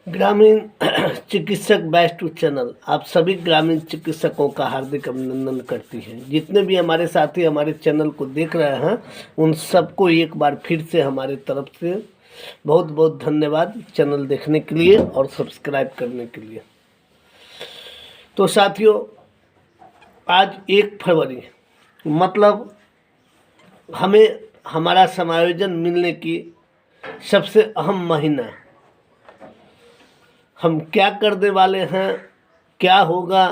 ग्रामीण चिकित्सक batch to channel आप सभी ग्रामीण चिकित्सकों का हार्दिक अभिनंदन करती है। जितने भी हमारे साथी हमारे चैनल को देख रहे हैं उन सबको एक बार फिर से हमारे तरफ से बहुत बहुत धन्यवाद चैनल देखने के लिए और सब्सक्राइब करने के लिए। तो साथियों, आज 1 फरवरी मतलब हमें हमारा समायोजन मिलने की सबसे अहम महीना। हम क्या करने वाले हैं, क्या होगा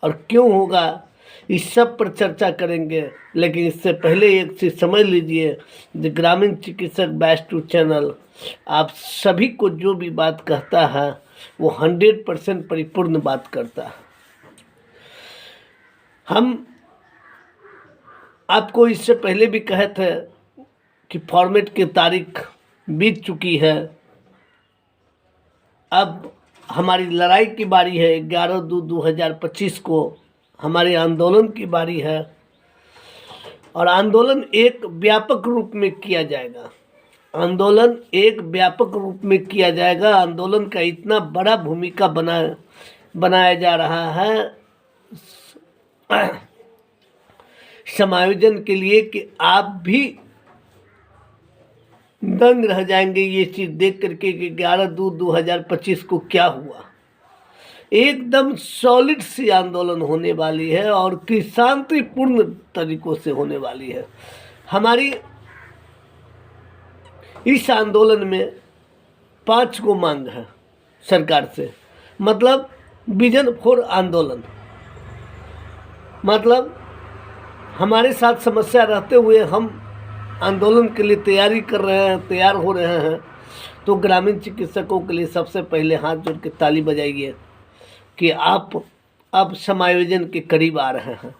और क्यों होगा, इस सब पर चर्चा करेंगे। लेकिन इससे पहले एक चीज़ समझ लीजिए, द ग्रामीण चिकित्सक बैच टू चैनल आप सभी को जो भी बात कहता है वो 100% परिपूर्ण बात करता है। हम आपको इससे पहले भी कहे थे कि फॉर्मेट की तारीख बीत चुकी है। अब हमारी लड़ाई की बारी है। 11/2/2025 को हमारे आंदोलन की बारी है और आंदोलन एक व्यापक रूप में किया जाएगा। आंदोलन एक व्यापक रूप में किया जाएगा। आंदोलन का इतना बड़ा भूमिका बनाया जा रहा है समायोजन के लिए कि आप भी दंग रह जाएंगे ये चीज़ देख करके कि 11/2/2025 को क्या हुआ। एकदम सॉलिड सी आंदोलन होने वाली है और कि शांतिपूर्ण तरीकों से होने वाली है। हमारी इस आंदोलन में 5 को मांग है सरकार से, मतलब विजन फॉर आंदोलन। मतलब हमारे साथ समस्या रहते हुए हम आंदोलन के लिए तैयारी कर रहे हैं, तैयार हो रहे हैं। तो ग्रामीण चिकित्सकों के लिए सबसे पहले हाथ जोड़ के ताली बजाइए कि आप अब समायोजन के करीब आ रहे हैं।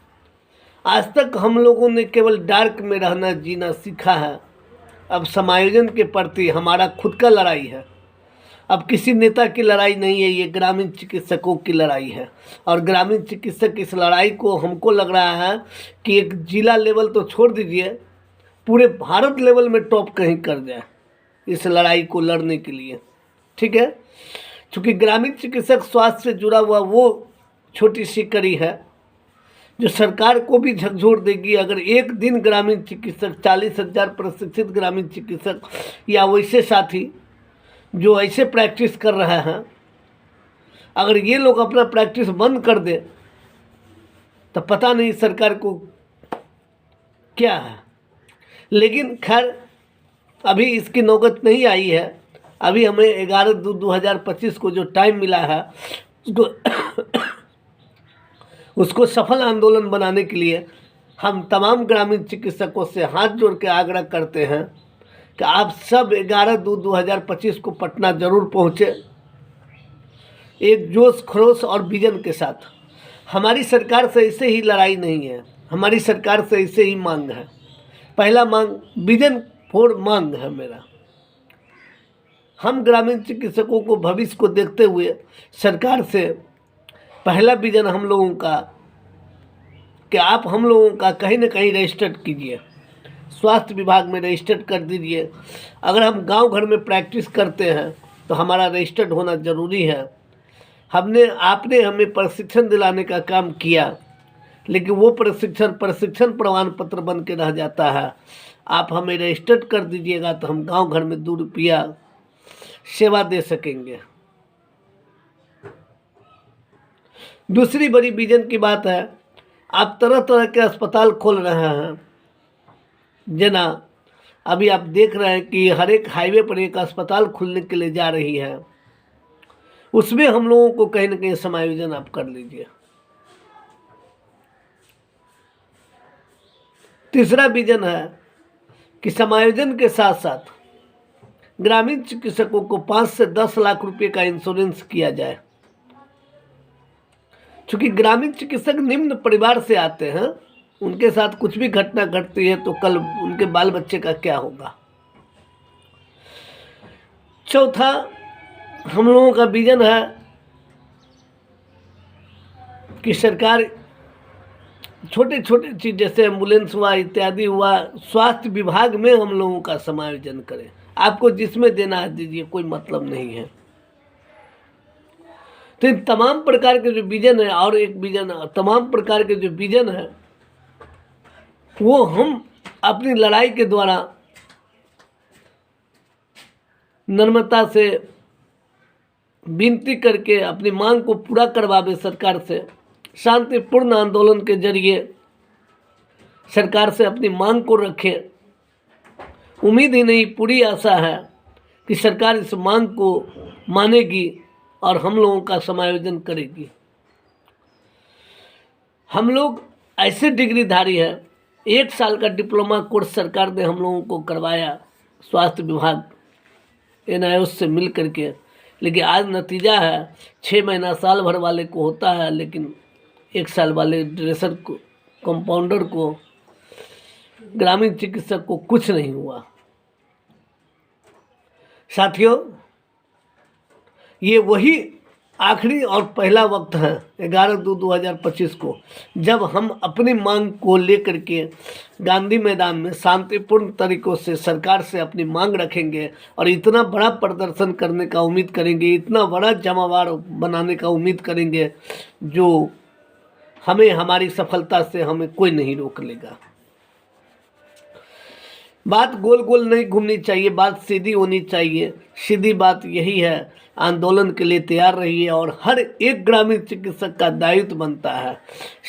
आज तक हम लोगों ने केवल डार्क में रहना जीना सीखा है। अब समायोजन के प्रति हमारा खुद का लड़ाई है। अब किसी नेता की लड़ाई नहीं है, ये ग्रामीण चिकित्सकों की लड़ाई है। और ग्रामीण चिकित्सक इस लड़ाई को हमको लग रहा है कि एक जिला लेवल तो छोड़ दीजिए, पूरे भारत लेवल में टॉप कहीं कर जाए इस लड़ाई को लड़ने के लिए। ठीक है, क्योंकि ग्रामीण चिकित्सक स्वास्थ्य से जुड़ा हुआ वो छोटी सी कड़ी है जो सरकार को भी झकझोर देगी। अगर एक दिन ग्रामीण चिकित्सक 40,000 प्रशिक्षित ग्रामीण चिकित्सक या वैसे साथी जो ऐसे प्रैक्टिस कर रहे हैं, अगर ये लोग अपना प्रैक्टिस बंद कर दे तो पता नहीं सरकार को क्या है। लेकिन खैर अभी इसकी नौबत नहीं आई है। अभी हमें 11/2/2025 को जो टाइम मिला है उसको सफल आंदोलन बनाने के लिए हम तमाम ग्रामीण चिकित्सकों से हाथ जोड़ के आग्रह करते हैं कि आप सब 11/2/2025 को पटना जरूर पहुँचे, एक जोश खरोश और विजन के साथ। हमारी सरकार से ऐसे ही लड़ाई नहीं है, हमारी सरकार से ऐसे ही मांग है। पहला मांग विजन फॉर मांग है मेरा। हम ग्रामीण चिकित्सकों को भविष्य को देखते हुए सरकार से पहला विजन हम लोगों का कि आप हम लोगों का कहीं ना कहीं रजिस्टर्ड कीजिए, स्वास्थ्य विभाग में रजिस्टर्ड कर दीजिए। अगर हम गांव घर में प्रैक्टिस करते हैं तो हमारा रजिस्टर्ड होना ज़रूरी है। आपने हमें प्रशिक्षण दिलाने का काम किया, लेकिन वो प्रशिक्षण प्रमाण पत्र बन के रह जाता है। आप हमें रजिस्टर्ड कर दीजिएगा तो हम गांव घर में 2 रुपया सेवा दे सकेंगे। दूसरी बड़ी विजन की बात है, आप तरह तरह के अस्पताल खोल रहे हैं। जना अभी आप देख रहे हैं कि हर एक हाईवे पर एक अस्पताल खुलने के लिए जा रही है। उसमें हम लोगों को कहीं ना कहीं समायोजन आप कर लीजिए। तीसरा विजन है कि समायोजन के साथ साथ ग्रामीण चिकित्सकों को 5 से 10 लाख रुपए का इंश्योरेंस किया जाए। क्योंकि ग्रामीण चिकित्सक निम्न परिवार से आते हैं, उनके साथ कुछ भी घटना घटती है तो कल उनके बाल बच्चे का क्या होगा। चौथा हम लोगों का विजन है कि सरकार छोटे छोटे चीज़ जैसे एम्बुलेंस हुआ इत्यादि हुआ, स्वास्थ्य विभाग में हम लोगों का समायोजन करें। आपको जिसमें देना है दीजिए, कोई मतलब नहीं है। तो इन तमाम प्रकार के जो विजन है, और एक विजन, तमाम प्रकार के जो विजन है वो हम अपनी लड़ाई के द्वारा नम्रता से विनती करके अपनी मांग को पूरा करवावे सरकार से, शांतिपूर्ण आंदोलन के जरिए सरकार से अपनी मांग को रखें। उम्मीद ही नहीं, पूरी आशा है कि सरकार इस मांग को मानेगी और हम लोगों का समायोजन करेगी। हम लोग ऐसे डिग्रीधारी है, 1 साल का डिप्लोमा कोर्स सरकार ने हम लोगों को करवाया, स्वास्थ्य विभाग NIOS से मिल करके, लेकिन आज नतीजा है 6 महीना साल भर वाले को होता है, लेकिन 1 साल वाले ड्रेसर को, कंपाउंडर को, ग्रामीण चिकित्सक को कुछ नहीं हुआ। साथियों, ये वही आखिरी और पहला वक्त है 11/2/2025 को, जब हम अपनी मांग को लेकर के गांधी मैदान में शांतिपूर्ण तरीकों से सरकार से अपनी मांग रखेंगे और इतना बड़ा प्रदर्शन करने का उम्मीद करेंगे, इतना बड़ा जमावार बनाने का उम्मीद करेंगे जो हमें हमारी सफलता से हमें कोई नहीं रोक लेगा। बात गोल गोल नहीं घूमनी चाहिए, बात सीधी होनी चाहिए। सीधी बात यही है, आंदोलन के लिए तैयार रहिए और हर एक ग्रामीण चिकित्सक का दायित्व बनता है।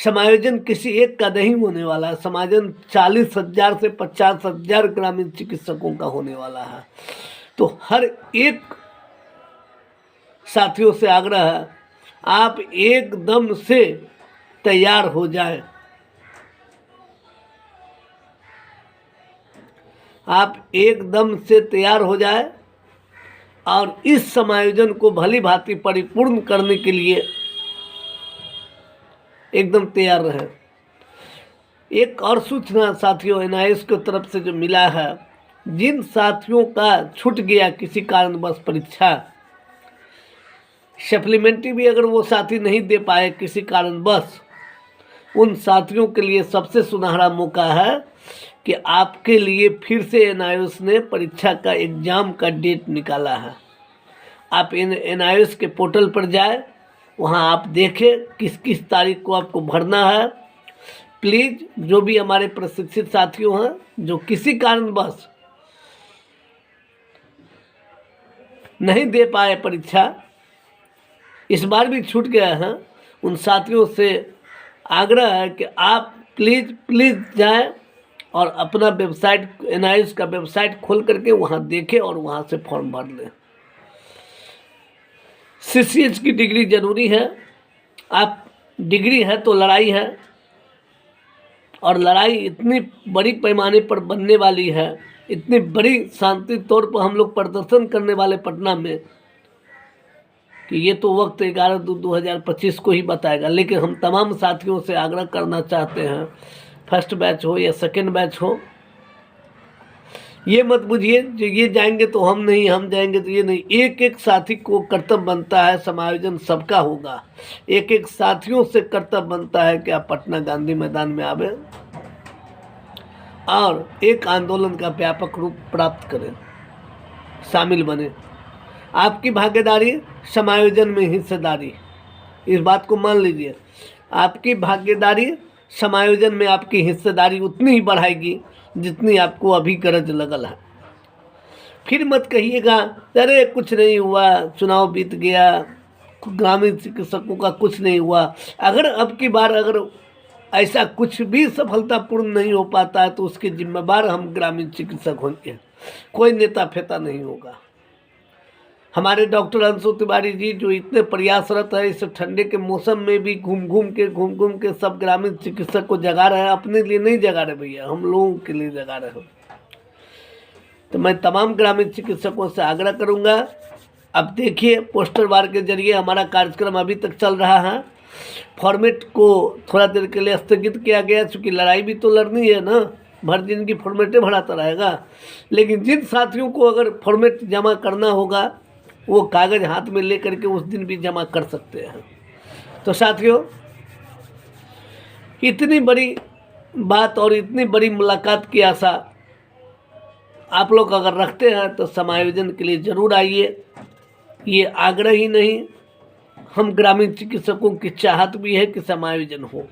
समायोजन किसी एक का नहीं होने वाला है, समायोजन 40,000 से 50,000 ग्रामीण चिकित्सकों का होने वाला है। तो हर एक साथियों से आग्रह है, आप एकदम से तैयार हो जाए, आप एकदम से तैयार हो जाए और इस समायोजन को भली भांति परिपूर्ण करने के लिए एकदम तैयार रहे। एक और सूचना साथियों NIOS की तरफ से जो मिला है, जिन साथियों का छूट गया किसी कारणवश परीक्षा, सप्लीमेंट्री भी अगर वो साथी नहीं दे पाए किसी कारणवश, उन साथियों के लिए सबसे सुनहरा मौका है कि आपके लिए फिर से NIOS ने परीक्षा का एग्ज़ाम का डेट निकाला है। आप NIOS के पोर्टल पर जाए, वहां आप देखें किस किस तारीख को आपको भरना है। प्लीज़ जो भी हमारे प्रशिक्षित साथियों हैं जो किसी कारणवश नहीं दे पाए परीक्षा, इस बार भी छूट गया है, उन साथियों से आग्रह है कि आप प्लीज़ जाएं और अपना वेबसाइट, NIOS का वेबसाइट खोल करके वहाँ देखें और वहाँ से फॉर्म भर लें। CCH की डिग्री जरूरी है। आप डिग्री है तो लड़ाई है, और लड़ाई इतनी बड़ी पैमाने पर बनने वाली है, इतनी बड़ी शांति तौर पर हम लोग प्रदर्शन करने वाले पटना में, कि ये तो वक्त 11/2/2025 को ही बताएगा। लेकिन हम तमाम साथियों से आग्रह करना चाहते हैं, फर्स्ट बैच हो या सेकेंड बैच हो, ये मत बुझिए जो ये जाएंगे तो हम नहीं, हम जाएंगे तो ये नहीं। एक एक साथी को कर्तव्य बनता है, समायोजन सबका होगा। एक एक साथियों से कर्तव्य बनता है कि आप पटना गांधी मैदान में आवे और एक आंदोलन का व्यापक रूप प्राप्त करें, शामिल बने। आपकी भागीदारी समायोजन में हिस्सेदारी, इस बात को मान लीजिए। आपकी भागीदारी समायोजन में आपकी हिस्सेदारी उतनी ही बढ़ाएगी जितनी आपको अभी गरज लगल है। फिर मत कहिएगा अरे कुछ नहीं हुआ, चुनाव बीत गया, ग्रामीण चिकित्सकों का कुछ नहीं हुआ। अगर अब की बार अगर ऐसा कुछ भी सफलतापूर्ण नहीं हो पाता है तो उसके जिम्मेदार हम ग्रामीण चिकित्सक होंगे, कोई नेता फेता नहीं होगा। हमारे डॉक्टर अंशु तिवारी जी जो इतने प्रयासरत है, इस ठंडे के मौसम में भी घूम घूम के सब ग्रामीण चिकित्सक को जगा रहे हैं। अपने लिए नहीं जगा रहे भैया, हम लोगों के लिए जगा रहे हैं। तो मैं तमाम ग्रामीण चिकित्सकों से आग्रह करूंगा, अब देखिए पोस्टर वार के जरिए हमारा कार्यक्रम अभी तक चल रहा है। फॉर्मेट को थोड़ा देर के लिए स्थगित किया गया, चूँकि लड़ाई भी तो लड़नी है ना, भर दिन की फॉर्मेटें बढ़ाता रहेगा। लेकिन जिन साथियों को अगर फॉर्मेट जमा करना होगा वो कागज़ हाथ में लेकर के उस दिन भी जमा कर सकते हैं। तो साथियों, इतनी बड़ी बात और इतनी बड़ी मुलाकात की आशा आप लोग अगर रखते हैं तो समायोजन के लिए ज़रूर आइए। ये आग्रह ही नहीं, हम ग्रामीण चिकित्सकों की चाहत भी है कि समायोजन हो।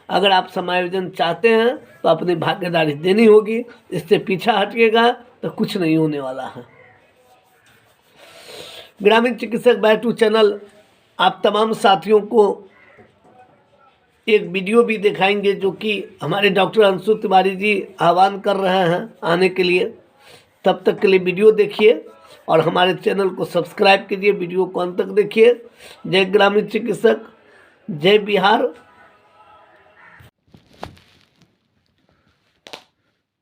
अगर आप समायोजन चाहते हैं तो अपनी भागीदारी देनी होगी, इससे पीछा हटिएगा तो कुछ नहीं होने वाला है। ग्रामीण चिकित्सक बैठू चैनल आप तमाम साथियों को एक वीडियो भी दिखाएंगे जो कि हमारे डॉक्टर अंशु तिवारी जी आह्वान कर रहे हैं आने के लिए। तब तक के लिए वीडियो देखिए और हमारे चैनल को सब्सक्राइब कीजिए, वीडियो को अंत तक देखिए। जय ग्रामीण चिकित्सक, जय बिहार।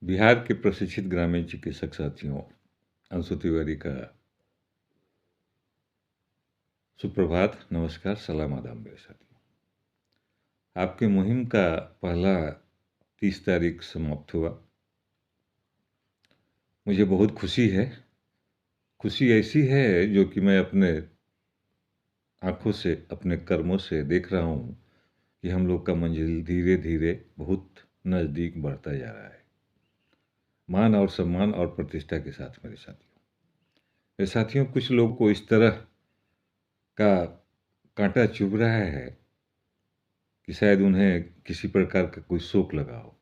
बिहार के प्रशिक्षित ग्रामीण चिकित्सक साथियों, अंशु तिवारी का सुप्रभात, नमस्कार, सलाम, आदाब मेरे साथियों। आपके मुहिम का पहला 30 तारीख समाप्त हुआ। मुझे बहुत खुशी है। खुशी ऐसी है जो कि मैं अपने आँखों से, अपने कर्मों से देख रहा हूँ कि हम लोग का मंजिल धीरे धीरे बहुत नज़दीक बढ़ता जा रहा है, मान और सम्मान और प्रतिष्ठा के साथ। मेरे साथियों, कुछ लोग को इस तरह का कांटा चुभ रहा है कि शायद उन्हें किसी प्रकार का कोई शोक लगा हो।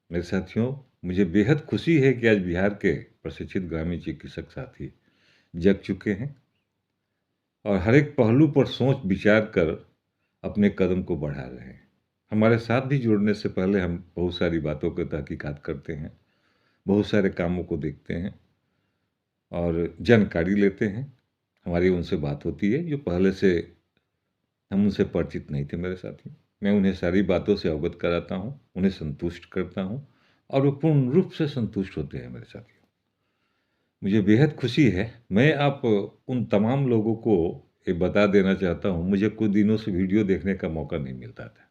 मेरे साथियों, मुझे बेहद खुशी है कि आज बिहार के प्रशिक्षित ग्रामीण चिकित्सक साथी जग चुके हैं और हर एक पहलू पर सोच विचार कर अपने कदम को बढ़ा रहे हैं। हमारे साथ भी जुड़ने से पहले हम बहुत सारी बातों की तहकीकात करते हैं, बहुत सारे कामों को देखते हैं और जानकारी लेते हैं। हमारी उनसे बात होती है जो पहले से हम उनसे परिचित नहीं थे। मेरे साथियों, मैं उन्हें सारी बातों से अवगत कराता हूँ, उन्हें संतुष्ट करता हूँ और वो पूर्ण रूप से संतुष्ट होते हैं। मेरे साथियों, मुझे बेहद खुशी है। मैं आप उन तमाम लोगों को ये बता देना चाहता हूँ, मुझे कुछ दिनों से वीडियो देखने का मौका नहीं मिलता था।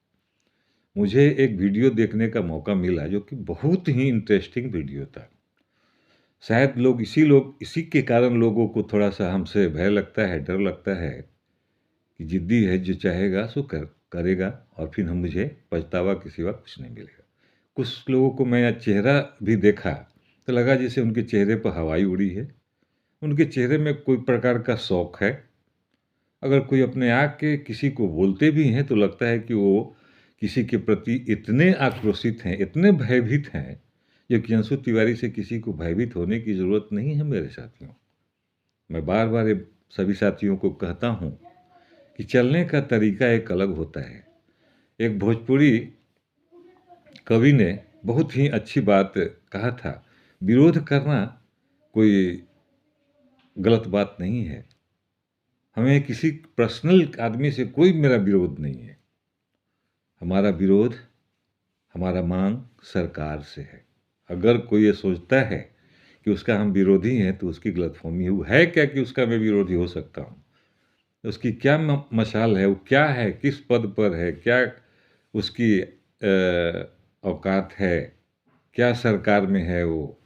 मुझे एक वीडियो देखने का मौका मिला जो कि बहुत ही इंटरेस्टिंग वीडियो था। शायद इसी के कारण लोगों को थोड़ा सा हमसे भय लगता है, डर लगता है कि जिद्दी है, जो चाहेगा सो करेगा और फिर मुझे पछतावा के सिवा कुछ नहीं मिलेगा। कुछ लोगों को मैं चेहरा भी देखा तो लगा जैसे उनके चेहरे पर हवाई उड़ी है, उनके चेहरे में कोई प्रकार का शौक है। अगर कोई अपने आके किसी को बोलते भी हैं तो लगता है कि वो किसी के प्रति इतने आक्रोशित हैं, इतने भयभीत हैं, जबकि अंशु तिवारी से किसी को भयभीत होने की ज़रूरत नहीं है। मेरे साथियों, मैं बार बार सभी साथियों को कहता हूँ कि चलने का तरीका एक अलग होता है। एक भोजपुरी कवि ने बहुत ही अच्छी बात कहा था, विरोध करना कोई गलत बात नहीं है। हमें किसी पर्सनल आदमी से कोई मेरा विरोध नहीं है। हमारा विरोध, हमारा मांग सरकार से है। अगर कोई ये सोचता है कि उसका हम विरोधी हैं तो उसकी गलतफहमी है क्या कि उसका मैं विरोधी हो सकता हूँ। उसकी क्या मशाल है, वो क्या है, किस पद पर है, क्या उसकी औकात है, क्या सरकार में है। वो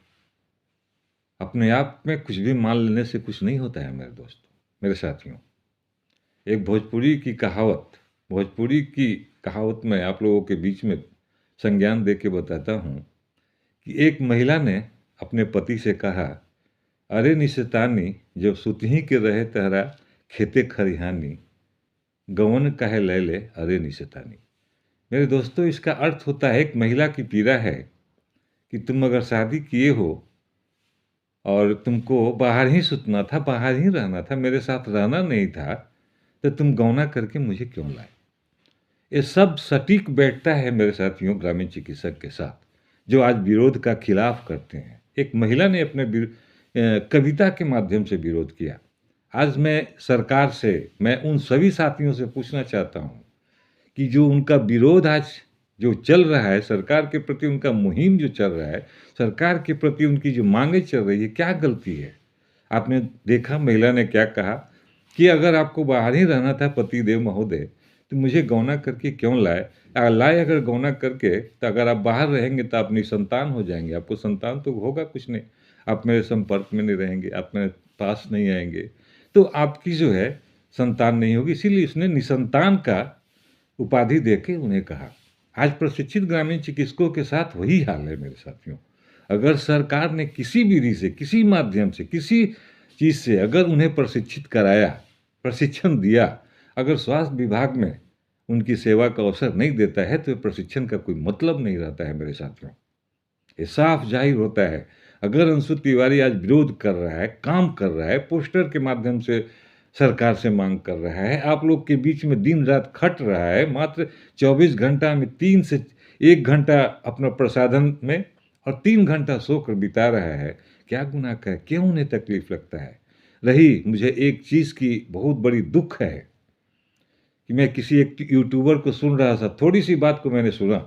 अपने आप में कुछ भी मान लेने से कुछ नहीं होता है। मेरे दोस्तों, मेरे साथियों, एक भोजपुरी की कहावत में आप लोगों के बीच में संज्ञान दे के बताता हूँ कि एक महिला ने अपने पति से कहा, अरे निशतानी, जब सुतही के रहे तहरा खेते खरिहानी, गवन काहे ले ले अरे निशतानी। मेरे दोस्तों, इसका अर्थ होता है, एक महिला की पीड़ा है कि तुम अगर शादी किए हो और तुमको बाहर ही सुतना था, बाहर ही रहना था, मेरे साथ रहना नहीं था, तो तुम गौना करके मुझे क्यों लाए। ये सब सटीक बैठता है मेरे साथियों ग्रामीण चिकित्सक के साथ, जो आज विरोध का खिलाफ करते हैं। एक महिला ने अपने कविता के माध्यम से विरोध किया। आज मैं सरकार से, मैं उन सभी साथियों से पूछना चाहता हूँ कि जो उनका विरोध आज जो चल रहा है, सरकार के प्रति उनका मुहिम जो चल रहा है, सरकार के प्रति उनकी जो मांगे चल रही है, क्या गलती है। आपने देखा महिला ने क्या कहा कि अगर आपको बाहर ही रहना था पति देव महोदय, तो मुझे गौना करके क्यों लाए। अगर गौना करके, तो अगर आप बाहर रहेंगे तो आप निसंतान हो जाएंगे, आपको संतान तो होगा कुछ नहीं, आप मेरे संपर्क में नहीं रहेंगे, आप मेरे पास नहीं आएंगे, तो आपकी जो है संतान नहीं होगी। इसीलिए उसने निसंतान का उपाधि देके उन्हें कहा। आज प्रशिक्षित ग्रामीण चिकित्सकों के साथ वही हाल है मेरे साथियों। अगर सरकार ने किसी विधि से, किसी माध्यम से, किसी चीज़ से अगर उन्हें प्रशिक्षित कराया प्रशिक्षण दिया, अगर स्वास्थ्य विभाग में उनकी सेवा का अवसर नहीं देता है तो प्रशिक्षण का कोई मतलब नहीं रहता है मेरे साथियों। ये साफ जाहिर होता है। अगर अंशु तिवारी आज विरोध कर रहा है, काम कर रहा है, पोस्टर के माध्यम से सरकार से मांग कर रहा है, आप लोग के बीच में दिन रात खट रहा है, मात्र 24 घंटा में 3 से 1 घंटा अपना प्रसाधन में और 3 घंटा सोकर बिता रहा है, क्या गुनाह का है? क्यों उन्हें तकलीफ लगता है? रही मुझे एक चीज़ की बहुत बड़ी दुख है कि मैं किसी एक यूट्यूबर को सुन रहा था, थोड़ी सी बात को मैंने सुना,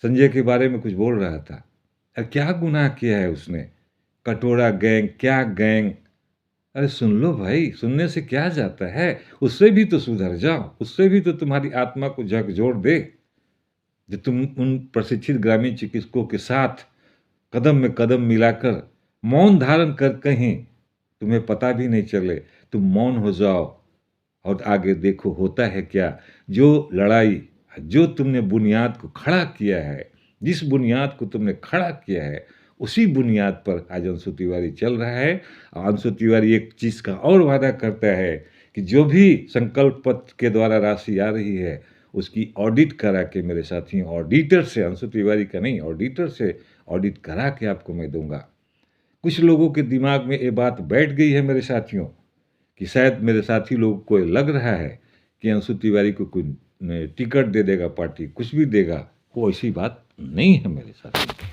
संजय के बारे में कुछ बोल रहा था। क्या गुनाह किया है उसने? कटोरा गैंग, क्या गैंग? अरे सुन लो भाई, सुनने से क्या जाता है? उससे भी तो सुधर जाओ, उससे भी तो तुम्हारी आत्मा को झकझोर दे। जो तुम उन प्रशिक्षित ग्रामीण चिकित्सकों के साथ कदम में कदम मिलाकर मौन धारण कर कहीं तुम्हें पता भी नहीं चले, तुम मौन हो जाओ और आगे देखो होता है क्या। जो लड़ाई, जो तुमने बुनियाद को खड़ा किया है, जिस बुनियाद को तुमने खड़ा किया है, उसी बुनियाद पर आज अंशु तिवारी चल रहा है। अंशु तिवारी एक चीज़ का और वादा करता है कि जो भी संकल्प पत्र के द्वारा राशि आ रही है उसकी ऑडिट करा के मेरे साथियों, ऑडिटर से, अंशु तिवारी का नहीं, ऑडिटर से ऑडिट करा के आपको मैं दूंगा। कुछ लोगों के दिमाग में ये बात बैठ गई है मेरे साथियों कि शायद मेरे साथी लोगों को लग रहा है कि अंशु तिवारी को कोई टिकट दे देगा पार्टी, कुछ भी देगा। वो ऐसी बात नहीं है मेरे साथी।